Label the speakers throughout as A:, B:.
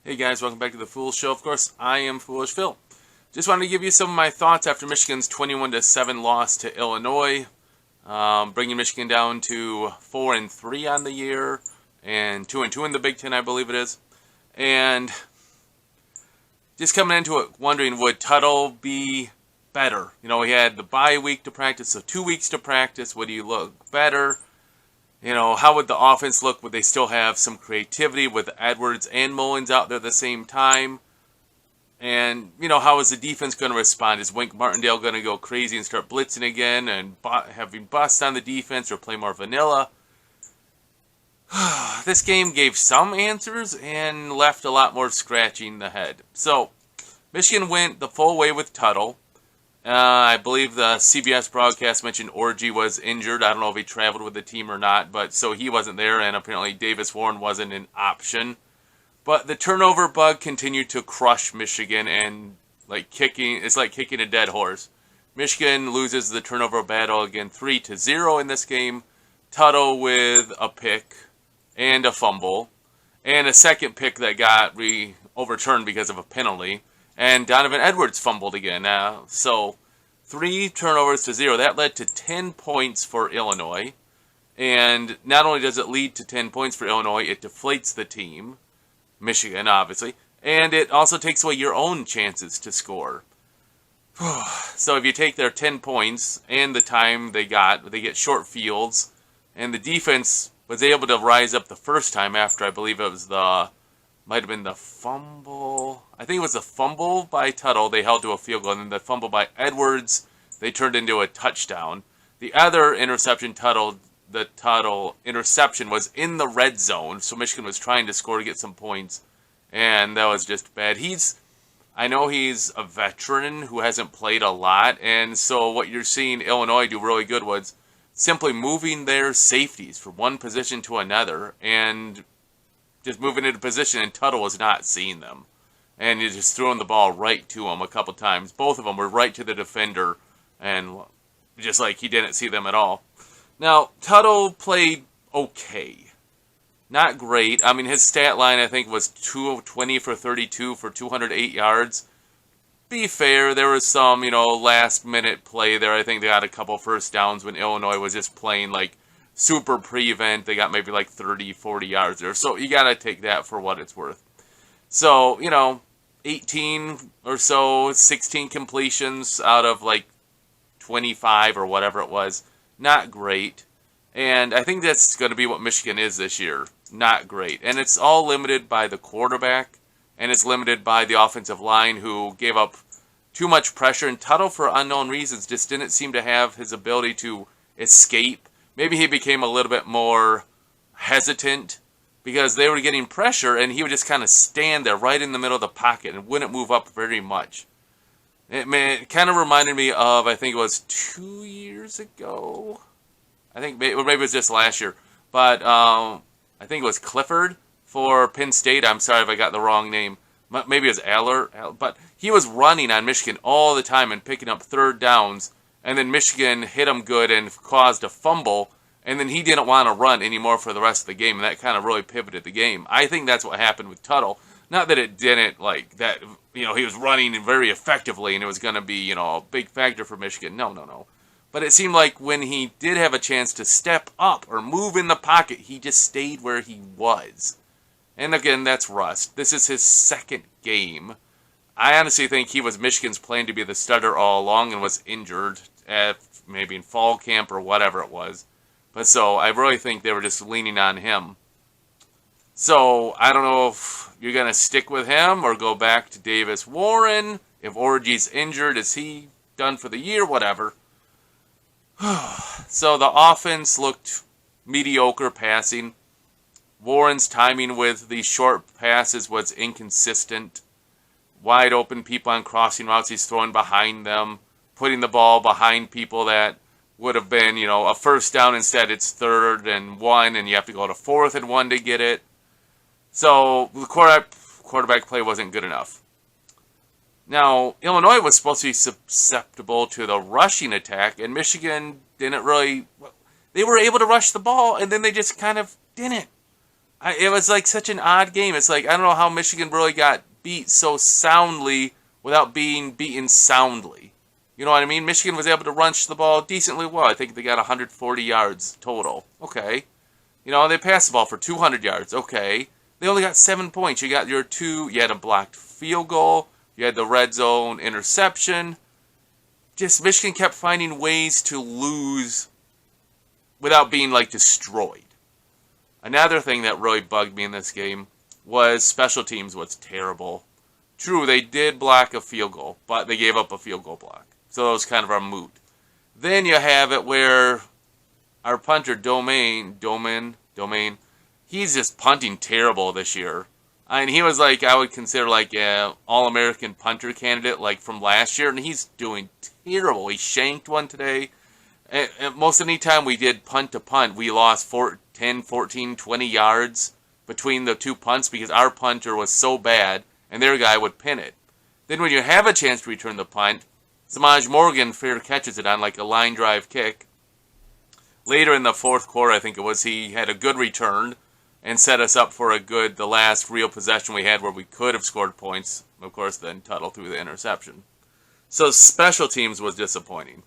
A: Hey guys, welcome back to the Foolish Show. Of course, I am Foolish Phil. Just wanted to give you some of my thoughts after Michigan's 21-7 loss to Illinois, bringing Michigan down to 4-3 on the year and 2-2 in the Big Ten, I believe it is. And just coming into it, wondering would Tuttle be better? You know, he had the bye week to practice, so 2 weeks to practice. Would he look better? You know, how would the offense look? Would they still have some creativity with Edwards and Mullins out there at the same time? And, you know, how is the defense going to respond? Is Wink Martindale going to go crazy and start blitzing again and having busts on the defense or play more vanilla? This game gave some answers and left a lot more scratching the head. So, Michigan went the full way with Tuttle. I believe the CBS broadcast mentioned Orji was injured. I don't know if he traveled with the team or not, but so he wasn't there, and apparently Davis Warren wasn't an option. But the turnover bug continued to crush Michigan, and it's like kicking a dead horse. Michigan loses the turnover battle again 3-0 in this game. Tuttle with a pick and a fumble, and a second pick that got overturned because of a penalty. And Donovan Edwards fumbled again. So 3 turnovers to 0. That led to 10 points for Illinois. And not only does it lead to 10 points for Illinois, it deflates the team, Michigan, obviously. And it also takes away your own chances to score. So if you take their 10 points and the time they get short fields. And the defense was able to rise up the first time after, I believe it was might have been the fumble. I think it was the fumble by Tuttle. They held to a field goal. And then the fumble by Edwards, they turned into a touchdown. The other interception, the Tuttle interception was in the red zone. So Michigan was trying to score to get some points. And that was just bad. I know he's a veteran who hasn't played a lot. And so what you're seeing Illinois do really good was simply moving their safeties from one position to another. And just moving into position, and Tuttle was not seeing them. And you're just throwing the ball right to him a couple times. Both of them were right to the defender, and just like he didn't see them at all. Now, Tuttle played okay. Not great. I mean, his stat line, I think, was 20 for 32 for 208 yards. Be fair, there was some, last-minute play there. I think they got a couple first downs when Illinois was just playing, super prevent. They got maybe 30, 40 yards there. So you got to take that for what it's worth. So, 18 or so, 16 completions out of 25 or whatever it was. Not great. And I think that's going to be what Michigan is this year. Not great. And it's all limited by the quarterback. And it's limited by the offensive line who gave up too much pressure. And Tuttle, for unknown reasons, just didn't seem to have his ability to escape. Maybe he became a little bit more hesitant because they were getting pressure and he would just kind of stand there right in the middle of the pocket and wouldn't move up very much. It kind of reminded me of, I think it was 2 years ago. I think maybe it was just last year. But I think it was Clifford for Penn State. I'm sorry if I got the wrong name. Maybe it was Aller. But he was running on Michigan all the time and picking up third downs. And then Michigan hit him good and caused a fumble. And then he didn't want to run anymore for the rest of the game. And that kind of really pivoted the game. I think that's what happened with Tuttle. Not that it didn't, that, he was running very effectively and it was going to be, a big factor for Michigan. No. But it seemed like when he did have a chance to step up or move in the pocket, he just stayed where he was. And again, that's rust. This is his second game. I honestly think he was Michigan's plan to be the starter all along and was injured maybe in fall camp or whatever it was. But so I really think they were just leaning on him. So I don't know if you're going to stick with him or go back to Davis Warren. If Orji's injured, is he done for the year? Whatever. So the offense looked mediocre passing. Warren's timing with the short passes was inconsistent. Wide open people on crossing routes, he's throwing behind them, putting the ball behind people that would have been, a first down. Instead, it's 3rd and 1, and you have to go to 4th and 1 to get it. So the quarterback play wasn't good enough. Now, Illinois was supposed to be susceptible to the rushing attack, and Michigan didn't really... They were able to rush the ball, and then they just kind of didn't. It was like such an odd game. It's like, I don't know how Michigan really got beat so soundly without being beaten soundly. You know what I mean? Michigan was able to run the ball decently well. I think they got 140 yards total. Okay. You know, they passed the ball for 200 yards. Okay. They only got 7 points. You got you had a blocked field goal. You had the red zone interception. Just Michigan kept finding ways to lose without being, like, destroyed. Another thing that really bugged me in this game was special teams was terrible. True, they did block a field goal, but they gave up a field goal block. So it was kind of a moot. Then you have it where our punter, Domain, he's just punting terrible this year. I mean, he was like, I would consider like an All-American punter candidate like from last year, and he's doing terrible. He shanked one today. And most any time we did punt to punt, we lost 10, 14, 20 yards between the two punts because our punter was so bad and their guy would pin it. Then when you have a chance to return the punt, Samaj Morgan fair catches it on like a line drive kick. Later in the fourth quarter, I think it was, he had a good return and set us up for the last real possession we had where we could have scored points. Of course, then Tuttle threw the interception. So special teams was disappointing.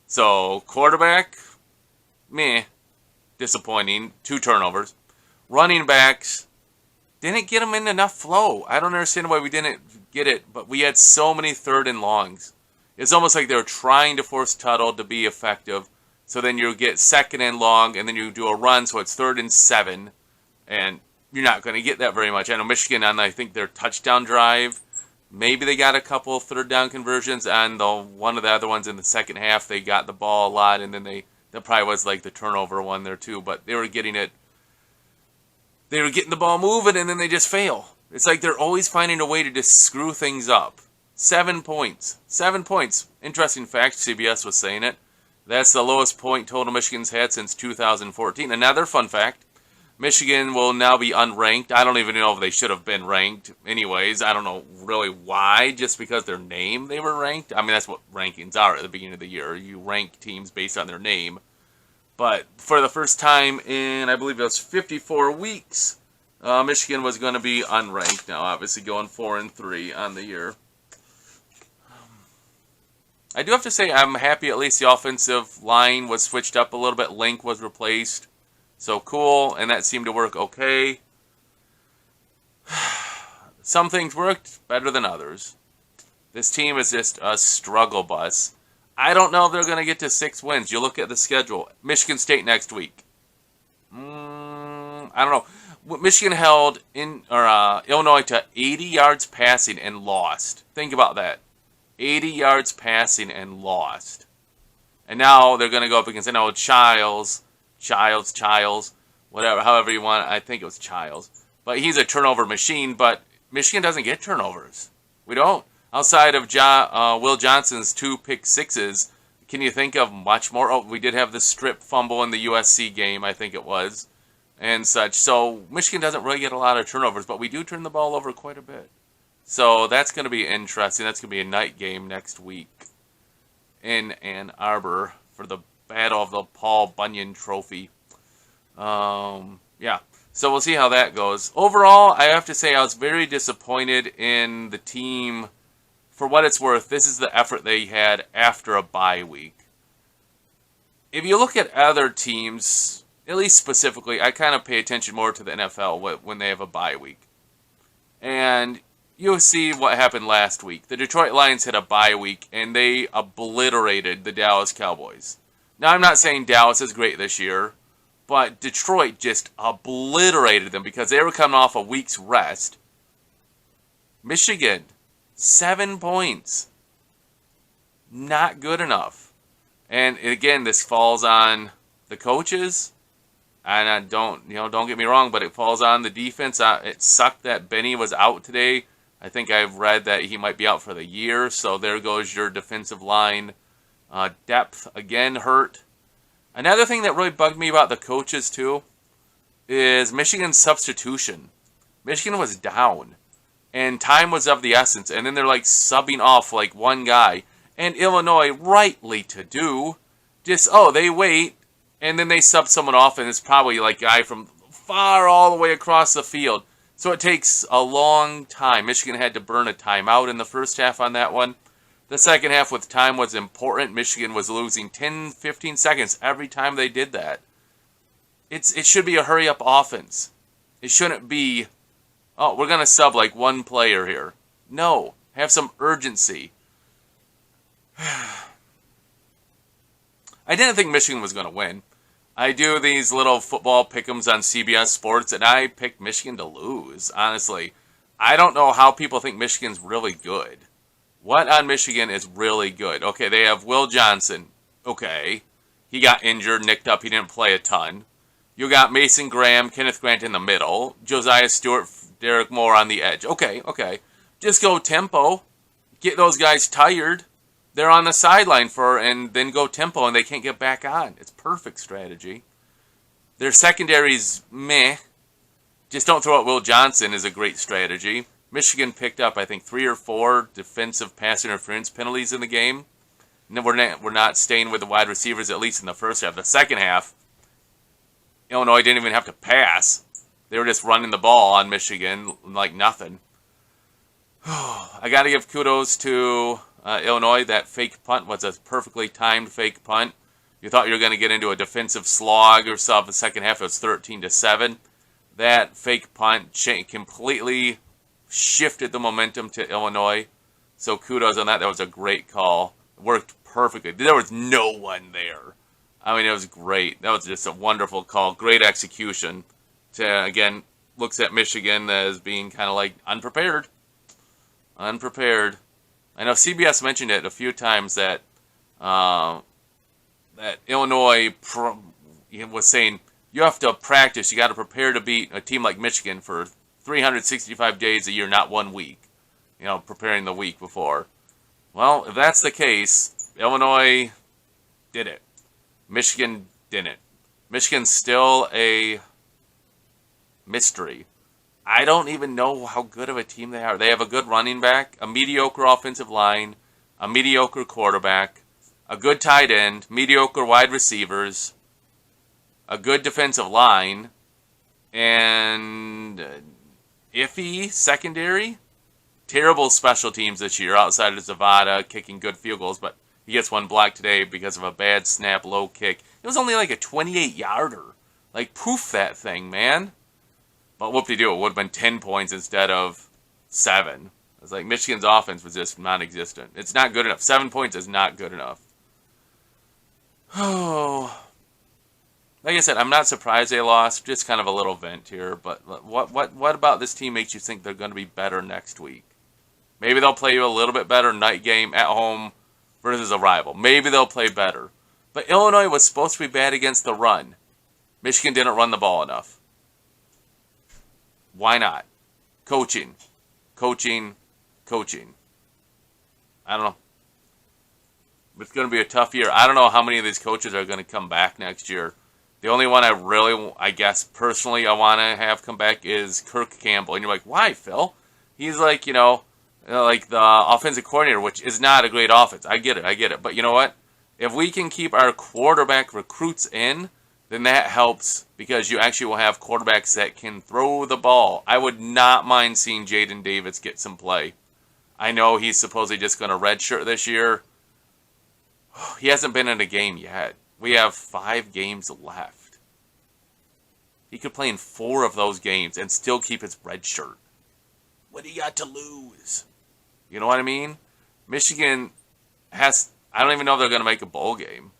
A: So quarterback, meh, disappointing. 2 turnovers. Running backs, didn't get them in enough flow. I don't understand why we didn't get it, but we had so many 3rd and longs. It's almost like they were trying to force Tuttle to be effective. So then you get 2nd and long, and then you do a run, so it's 3rd and 7. And you're not going to get that very much. I know Michigan on, I think, their touchdown drive, maybe they got a couple 3rd down conversions. And one of the other ones in the second half, they got the ball a lot, and then that probably was like the turnover one there too. But they were getting the ball moving, and then they just fail. It's like they're always finding a way to just screw things up. 7 points. 7 points. Interesting fact, CBS was saying it. That's the lowest point total Michigan's had since 2014. Another fun fact, Michigan will now be unranked. I don't even know if they should have been ranked anyways. I don't know really why, just because their name they were ranked. I mean, that's what rankings are at the beginning of the year. You rank teams based on their name. But for the first time in, I believe it was 54 weeks, Michigan was going to be unranked. Now, obviously, going 4-3 on the year. I do have to say I'm happy at least the offensive line was switched up a little bit. Link was replaced. So cool, and that seemed to work okay. Some things worked better than others. This team is just a struggle bus. I don't know if they're going to get to 6 wins. You look at the schedule. Michigan State next week. I don't know. Michigan held Illinois to 80 yards passing and lost. Think about that. 80 yards passing and lost. And now they're going to go up against, Childs, whatever, however you want. I think it was Childs. But he's a turnover machine, but Michigan doesn't get turnovers. We don't. Outside of Will Johnson's 2 pick sixes, can you think of much more? Oh, we did have the strip fumble in the USC game, I think it was, and such. So Michigan doesn't really get a lot of turnovers, but we do turn the ball over quite a bit. So that's going to be interesting. That's going to be a night game next week in Ann Arbor for the Battle of the Paul Bunyan Trophy. Yeah. So we'll see how that goes. Overall, I have to say I was very disappointed in the team. For what it's worth, this is the effort they had after a bye week. If you look at other teams, at least specifically, I kind of pay attention more to the NFL when they have a bye week. And you'll see what happened last week. The Detroit Lions had a bye week, and they obliterated the Dallas Cowboys. Now, I'm not saying Dallas is great this year, but Detroit just obliterated them because they were coming off a week's rest. Michigan, 7 points. Not good enough. And again, this falls on the coaches. And don't get me wrong, but it falls on the defense. It sucked that Benny was out today. I think I've read that he might be out for the year. So there goes your defensive line. Depth, again, hurt. Another thing that really bugged me about the coaches, too, is Michigan's substitution. Michigan was down. And time was of the essence. And then they're like subbing off like one guy. And Illinois, rightly to do, just, they wait. And then they sub someone off. And it's probably like a guy from far all the way across the field. So it takes a long time. Michigan had to burn a timeout in the first half on that one. The second half with time was important. Michigan was losing 10, 15 seconds every time they did that. It should be a hurry-up offense. It shouldn't be, oh, we're going to sub like one player here. No, have some urgency. I didn't think Michigan was going to win. I do these little football pick'ems on CBS Sports, and I picked Michigan to lose, honestly. I don't know how people think Michigan's really good. What on Michigan is really good? Okay, they have Will Johnson. Okay. He got injured, nicked up. He didn't play a ton. You got Mason Graham, Kenneth Grant in the middle. Josiah Stewart, Derek Moore on the edge. Okay. Just go tempo. Get those guys tired. They're on the sideline and then go tempo, and they can't get back on. It's perfect strategy. Their secondary's meh. Just don't throw out Will Johnson is a great strategy. Michigan picked up, I think, 3 or 4 defensive pass interference penalties in the game. And we're not staying with the wide receivers, at least in the first half. The second half, Illinois didn't even have to pass. They were just running the ball on Michigan like nothing. I got to give kudos to Illinois. That fake punt was a perfectly timed fake punt. You thought you were going to get into a defensive slog or something. The second half, it was 13-7. That fake punt completely shifted the momentum to Illinois. So kudos on that. That was a great call. It worked perfectly. There was no one there. I mean, it was great. That was just a wonderful call. Great execution. Again, looks at Michigan as being kind of like unprepared. Unprepared. I know CBS mentioned it a few times that that Illinois was saying you have to practice. You got to prepare to beat a team like Michigan for 365 days a year, not 1 week. You know, preparing the week before. Well, if that's the case, Illinois did it. Michigan didn't. Michigan's still a mystery. I don't even know how good of a team they are. They have a good running back, a mediocre offensive line, a mediocre quarterback, a good tight end, mediocre wide receivers, a good defensive line, and iffy secondary. Terrible special teams this year outside of Zavada kicking good field goals, but he gets one blocked today because of a bad snap low kick. It was only like a 28-yarder. Like, poof that thing, man. But whoop-de-doo, it would have been 10 points instead of 7. It's like Michigan's offense was just non-existent. It's not good enough. 7 points is not good enough. Oh, like I said, I'm not surprised they lost. Just kind of a little vent here. But what about this team makes you think they're going to be better next week? Maybe they'll play you a little bit better night game at home versus a rival. Maybe they'll play better. But Illinois was supposed to be bad against the run. Michigan didn't run the ball enough. Why not? Coaching. I don't know. It's going to be a tough year. I don't know how many of these coaches are going to come back next year. The only one I guess, personally, I want to have come back is Kirk Campbell. And you're like, why, Phil? He's like, like the offensive coordinator, which is not a great offense. I get it. But you know what? If we can keep our quarterback recruits in, then that helps because you actually will have quarterbacks that can throw the ball. I would not mind seeing Jaden Davis get some play. I know he's supposedly just going to redshirt this year. He hasn't been in a game yet. We have 5 games left. He could play in 4 of those games and still keep his red shirt. What do you got to lose? You know what I mean? Michigan has... I don't even know if they're going to make a bowl game.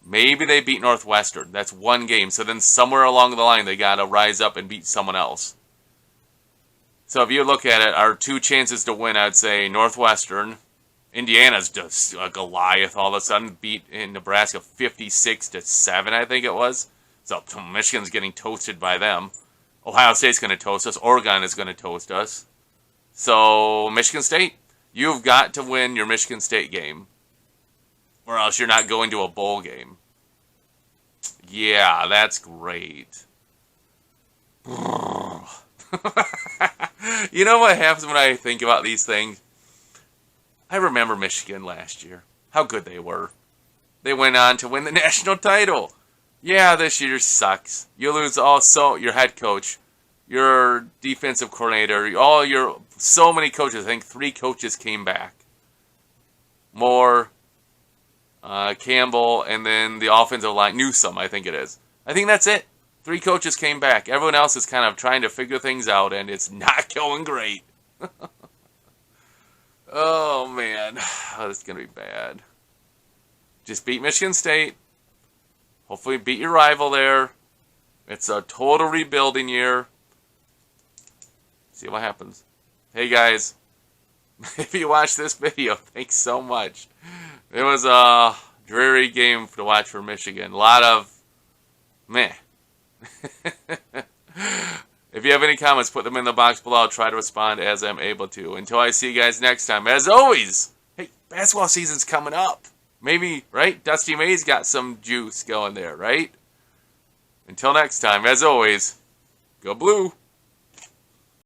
A: Maybe they beat Northwestern. That's 1 game. So then somewhere along the line, they got to rise up and beat someone else. So if you look at it, our 2 chances to win, I'd say Northwestern. Indiana's just a Goliath all of a sudden, beat in Nebraska 56-7, I think it was. So Michigan's getting toasted by them. Ohio State's going to toast us. Oregon is going to toast us. So Michigan State, you've got to win your Michigan State game, or else you're not going to a bowl game. Yeah, that's great. You know what happens when I think about these things? I remember Michigan last year. How good they were. They went on to win the national title. Yeah, this year sucks. You lose also your head coach, your defensive coordinator, so many coaches. I think 3 coaches came back. Moore, Campbell, and then the offensive line, Newsome, I think it is. I think that's it. 3 coaches came back. Everyone else is kind of trying to figure things out, and it's not going great. Oh, man. Oh, this is going to be bad. Just beat Michigan State. Hopefully beat your rival there. It's a total rebuilding year. See what happens. Hey, guys. If you watched this video, thanks so much. It was a dreary game to watch for Michigan. A lot of meh. If you have any comments, put them in the box below. I'll try to respond as I'm able to. Until I see you guys next time, as always, hey, basketball season's coming up. Maybe, right? Dusty May's got some juice going there, right? Until next time, as always, go blue.